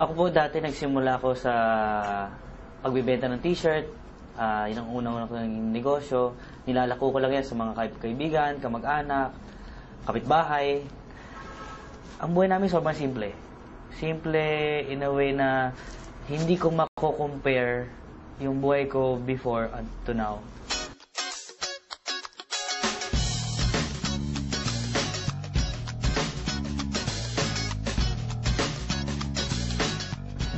Ako po dati nagsimula ako sa pagbibenta ng t-shirt. Yun ang unang-unang ko naging negosyo. Nilalako ko lang yan sa mga kaibigan, kamag-anak, kapitbahay. Ang buhay namin sobrang simple. Simple in a way na hindi ko mako-compare yung buhay ko before and to now.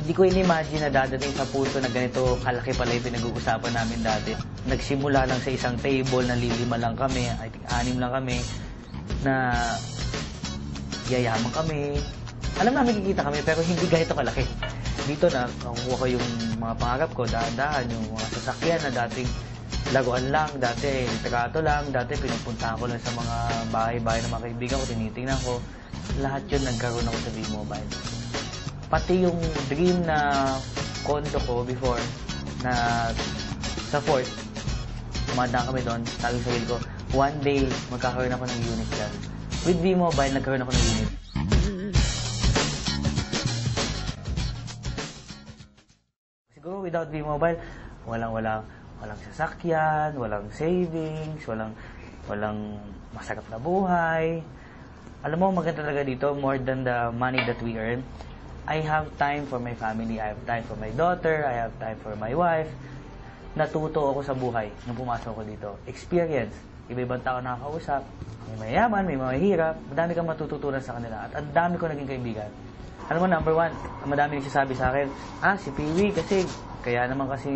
Hindi ko in-imagine na dadating sa puso na ganito kalaki pala yung pinag-uusapan namin dati. Nagsimula lang sa isang table na lilima lang kami, I think 6 lang kami, na yayaman kami. Alam namin kikita kami pero hindi ganito kalaki. Dito na, nakukuha ko yung mga pangarap ko, dahan-dahan, yung mga sasakyan na dating laruan lang, dati litrato lang, dati pinupuntahan ko lang sa mga bahay-bahay ng mga kaibigan ko, tinitingnan ko. Lahat yun nagkaroon ako sa V-Mobile. Pati yung dream na condo ko before, na sa Fort, tumadaan kami doon, sabi sa sarili ko, one day, magkakaroon ako ng unit dyan. With V-Mobile, nagkaroon ako ng unit. Siguro without V-Mobile, walang sasakyan, walang savings, walang masarap na buhay. Alam mo, maganda talaga dito, more than the money that we earn, I have time for my family, I have time for my daughter, I have time for my wife. Natuto ako sa buhay nung pumasok ako dito. Experience. Iba-ibang tao nakakausap. May mayaman, may mahihirap. Madami kang matututunan sa kanila. At ang dami ko naging kaibigan. Alam mo, number 1, madami nagsasabi sa akin, si Peewee kasi, kaya naman kasi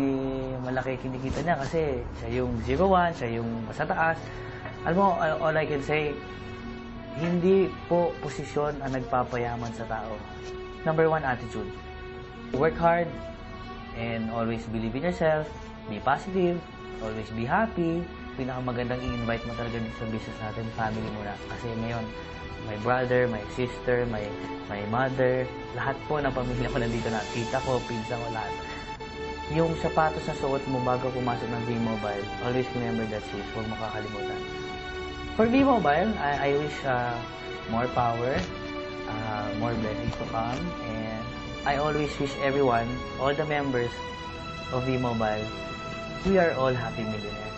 malaki kinikita niya kasi siya yung 01, siya yung sa taas. Alam mo, all I can say, hindi po posisyon ang nagpapayaman sa tao. Number 1, attitude. Work hard and always believe in yourself. Be positive. Always be happy. Pinakamagandang i-invite mo talaga sa business natin, family muna. Kasi ngayon, my brother, my sister, my mother, lahat po ng pamilya ko nandito na. Tita ko, pinsa ko, lahat. Yung sapatos na suot mo bago pumasok ng V-Mobile, always remember that shoes. Huwag makakalimutan. For V-Mobile, I wish more power, more blessings to come, and I always wish everyone, all the members of V-Mobile, we are all happy millionaires.